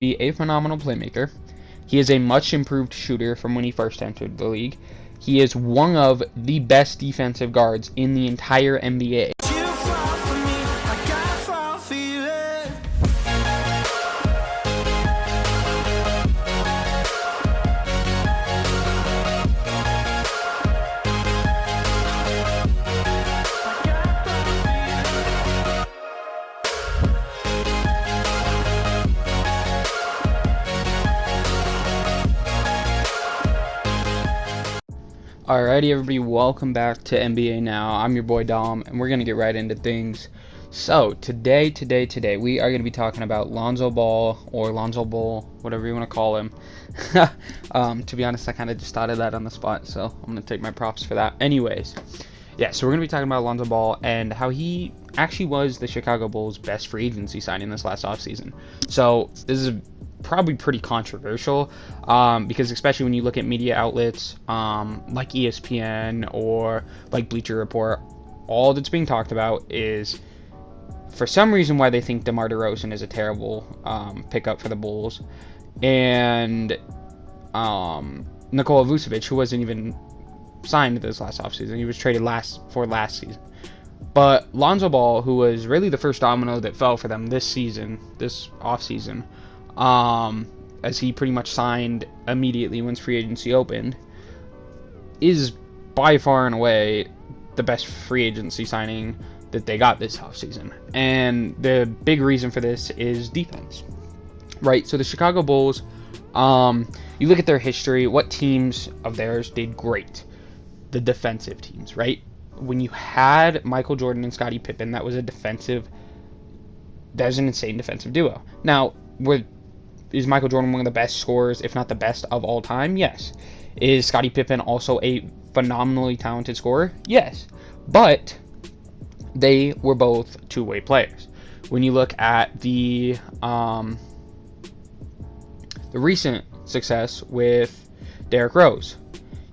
be a phenomenal playmaker. He is a much improved shooter from when he first entered the league. He is one of the best defensive guards in the entire NBA. Alrighty, everybody, welcome back to NBA Now. I'm your boy Dom, and we're gonna get right into things. So today, we are gonna be talking about Lonzo Ball, or Lonzo Ball, whatever you want to call him. To be honest, I kind of just thought of that on the spot, so I'm gonna take my props for that. Anyways, yeah, so we're gonna be talking about Lonzo Ball and how he actually was the Chicago Bulls' best free agency signing this last offseason. So this is probably pretty controversial, because especially when you look at media outlets like ESPN or like Bleacher Report, all that's being talked about is, for some reason, why they think DeMar DeRozan is a terrible pickup for the Bulls, and Nikola Vucevic, who wasn't even signed this last offseason. He was traded last season. But Lonzo Ball, who was really the first domino that fell for them this offseason, as he pretty much signed immediately once free agency opened, is by far and away the best free agency signing that they got this offseason. And the big reason for this is defense, right? So the Chicago Bulls, you look at their history, what teams of theirs did great? The defensive teams, right? When you had Michael Jordan and Scottie Pippen, that was an insane defensive duo. Now, is Michael Jordan one of the best scorers, if not the best of all time? Yes. Is Scottie Pippen also a phenomenally talented scorer? Yes. But they were both two-way players. When you look at the recent success with Derrick Rose,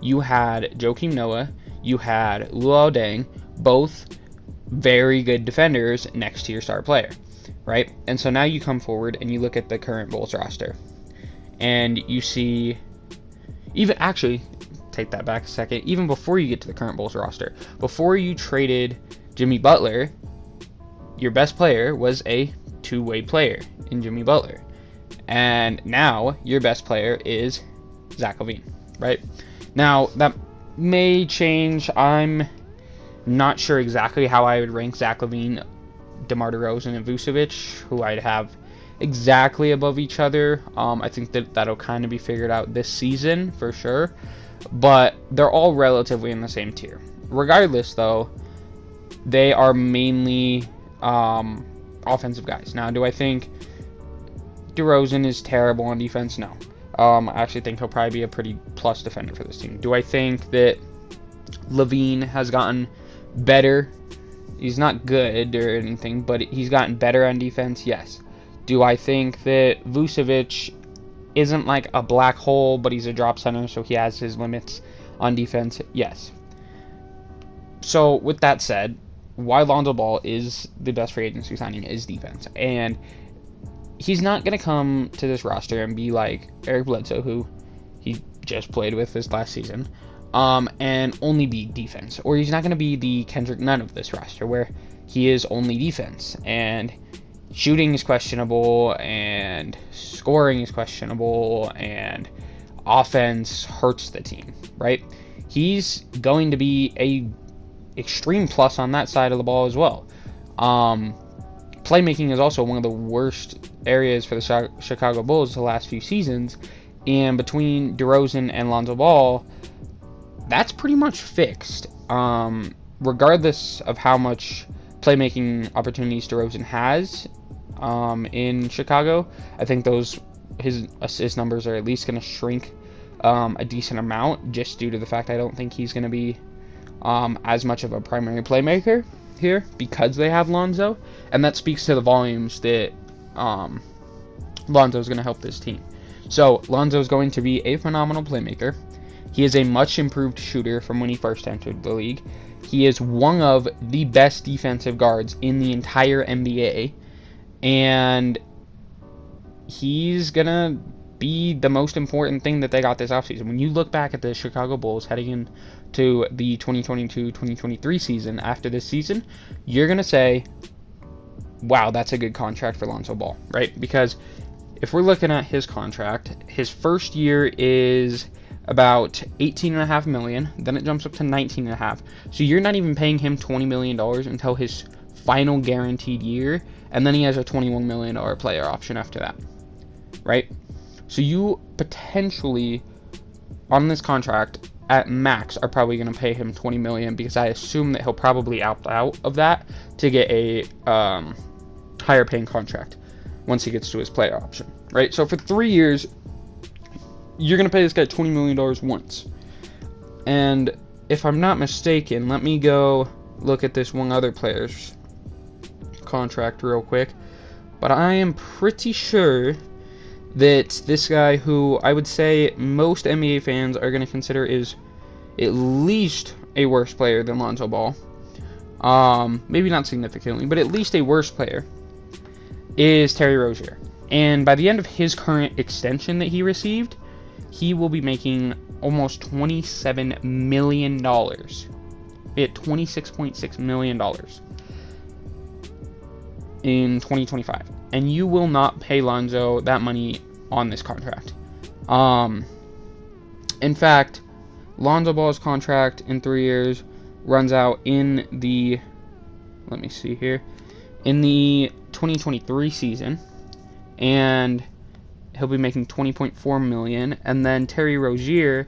you had Joakim Noah, you had Luol Deng, both very good defenders next to your star player, right? And so now you come forward and you look at the current Bulls roster, and you see, take that back a second, even before you get to the current Bulls roster, before you traded Jimmy Butler, your best player was a two-way player in Jimmy Butler. And now your best player is Zach LaVine, right? Now, that may change. I'm not sure exactly how I would rank Zach LaVine, DeMar DeRozan, and Vucevic, who I'd have exactly above each other. I think that'll kind of be figured out this season for sure, but they're all relatively in the same tier. Regardless, though, they are mainly offensive guys. Now, do I think DeRozan is terrible on defense? No. I actually think he'll probably be a pretty plus defender for this team. Do I think that LaVine has gotten better? He's not good or anything, but he's gotten better on defense? Yes. Do I think that Vucevic isn't like a black hole, but he's a drop center, so he has his limits on defense? Yes. So with that said, why Lonzo Ball is the best free agency signing is defense. And he's not going to come to this roster and be like Eric Bledsoe, who he just played with this last season, and only be defense. Or he's not going to be the Kendrick Nunn of this roster, where he is only defense, and shooting is questionable, and scoring is questionable, and offense hurts the team, right? He's going to be a extreme plus on that side of the ball as well. Playmaking is also one of the worst areas for the Chicago Bulls the last few seasons, and between DeRozan and Lonzo Ball, that's pretty much fixed. Regardless of how much playmaking opportunities DeRozan has in Chicago, I think his assist numbers are at least going to shrink a decent amount, just due to the fact I don't think he's going to be as much of a primary playmaker here because they have Lonzo, and that speaks to the volumes that Lonzo is going to help this team. So Lonzo is going to be a phenomenal playmaker. He is a much improved shooter from when he first entered the league. He is one of the best defensive guards in the entire NBA, and he's gonna be the most important thing that they got this offseason. When you look back at the Chicago Bulls heading into the 2022-2023 season, after this season, you're gonna say, wow, that's a good contract for Lonzo Ball, right? Because if we're looking at his contract, his first year is about $18.5 million, then it jumps up to $19.5. So you're not even paying him $20 million until his final guaranteed year, and then he has a $21 million player option after that, right? So you potentially, on this contract, at max, are probably going to pay him $20 million, because I assume that he'll probably opt out of that to get a higher paying contract once he gets to his player option, right? So for 3 years, you're going to pay this guy $20 million once. And if I'm not mistaken, let me go look at this one other player's contract real quick. But I am pretty sure that this guy, who I would say most NBA fans are going to consider is at least a worse player than Lonzo Ball, maybe not significantly, but at least a worse player, is Terry Rozier. And by the end of his current extension that he received, he will be making almost $27 million. At $26.6 million in 2025. And you will not pay Lonzo that money on this contract. In fact, Lonzo Ball's contract in 3 years runs out in the, let me see here, in the 2023 season, and he'll be making $20.4 million, and then Terry Rozier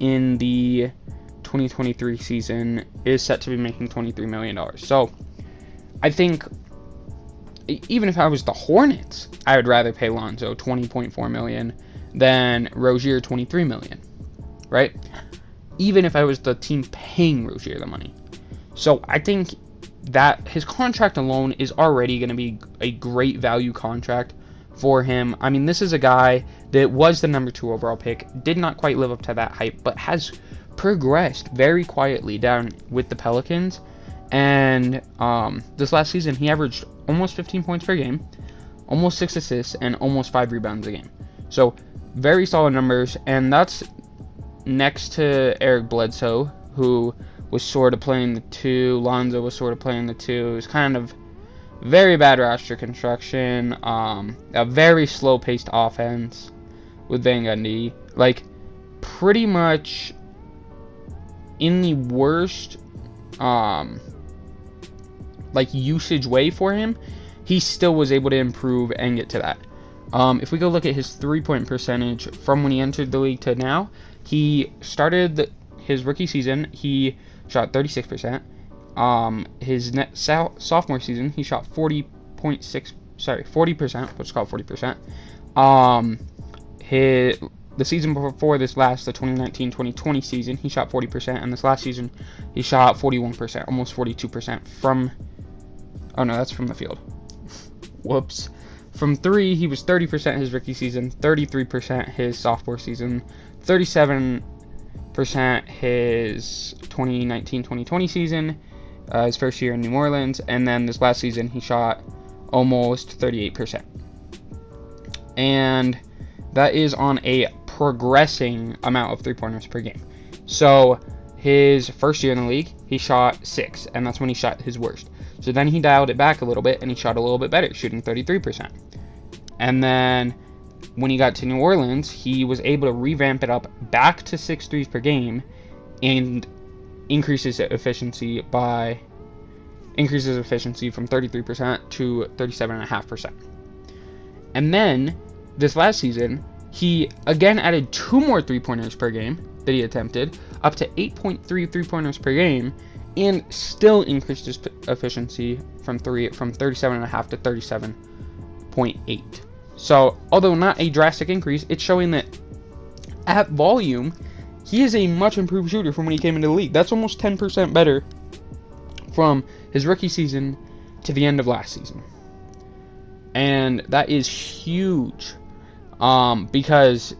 in the 2023 season is set to be making $23 million. So I think even if I was the Hornets, I would rather pay Lonzo $20.4 million than Rozier $23 million, right? Even if I was the team paying Rozier the money. So I think that his contract alone is already going to be a great value contract for him. I mean, this is a guy that was the number 2 overall pick, did not quite live up to that hype, but has progressed very quietly down with the Pelicans. And this last season, he averaged almost 15 points per game, almost 6 assists, and almost 5 rebounds a game. So very solid numbers, and that's next to Eric Bledsoe, who was sort of playing the 2. Lonzo was sort of playing the 2. It was kind of very bad roster construction, a very slow-paced offense with Van Gundy. Like, pretty much in the worst usage way for him, he still was able to improve and get to that. If we go look at his 3-point percentage from when he entered the league to now, he started his rookie season, he shot 36%. His sophomore season, he shot 40%. Let's call it 40%. The season before this last, the 2019-2020 season, he shot 40%, and this last season, he shot 41%, almost 42% from. Oh no, that's from the field. Whoops. From 3, he was 30% his rookie season, 33% his sophomore season, 37% his 2019-2020 season, his first year in New Orleans, and then this last season he shot almost 38%. And that is on a progressing amount of 3-pointers per game. So his first year in the league, he shot 6, and that's when he shot his worst. So then he dialed it back a little bit, and he shot a little bit better, shooting 33%. And then when he got to New Orleans, he was able to revamp it up back to 6 threes per game and increases efficiency from 33% to 37.5%. And then this last season, he again added 2 more 3-pointers per game that he attempted, up to 8.3 3-pointers per game, and still increased his efficiency from 37.5 to 37.8. So, although not a drastic increase, it's showing that at volume, he is a much improved shooter from when he came into the league. That's almost 10% better from his rookie season to the end of last season. And that is huge because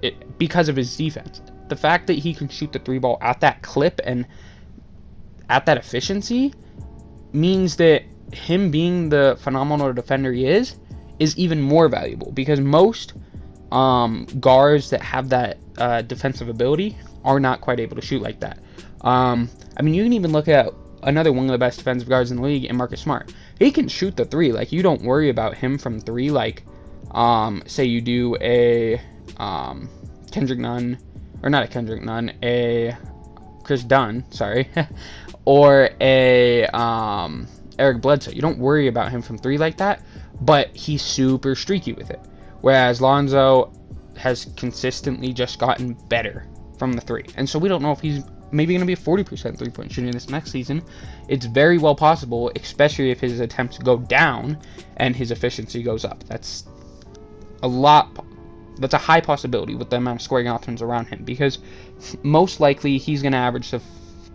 of his defense. The fact that he can shoot the 3 ball at that clip and at that efficiency means that him being the phenomenal defender he is is even more valuable, because most guards that have that defensive ability are not quite able to shoot like that. I mean, you can even look at another one of the best defensive guards in the league, and Marcus Smart. He can shoot the three. Like, you don't worry about him from three. Like, say you do a Kendrick Nunn, or not a Kendrick Nunn, a Chris Dunn, sorry, or a Eric Bledsoe. You don't worry about him from three like that, but he's super streaky with it. Whereas Lonzo has consistently just gotten better from the three. And so we don't know if he's maybe going to be a 40% three-point shooter this next season. It's very well possible, especially if his attempts go down and his efficiency goes up. That's a high possibility with the amount of scoring options around him, because most likely he's going to average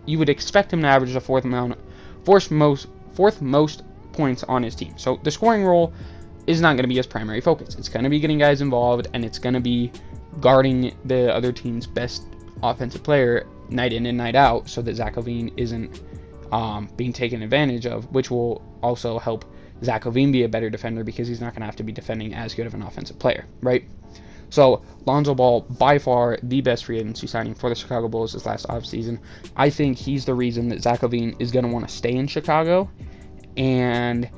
you would expect him to average the fourth most points on his team. So the scoring role is not going to be his primary focus. It's going to be getting guys involved, and it's going to be guarding the other team's best offensive player night in and night out, so that Zach LaVine isn't being taken advantage of, which will also help Zach LaVine be a better defender, because he's not going to have to be defending as good of an offensive player, right? So Lonzo Ball, by far the best free agency signing for the Chicago Bulls this last offseason. I think he's the reason that Zach LaVine is going to want to stay in Chicago, and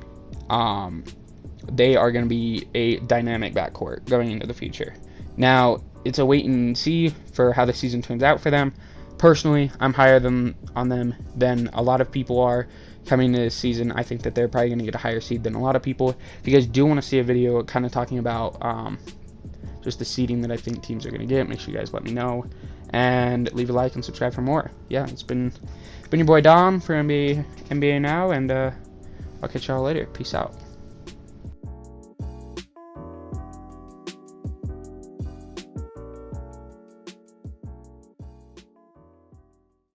they are going to be a dynamic backcourt going into the future. Now, it's a wait and see for how the season turns out for them. Personally, I'm higher on them than a lot of people are coming into this season. I think that they're probably going to get a higher seed than a lot of people. If you guys do want to see a video kind of talking about just the seeding that I think teams are going to get, make sure you guys let me know. And leave a like and subscribe for more. Yeah, it's been your boy Dom for NBA Now, and I'll catch y'all later. Peace out.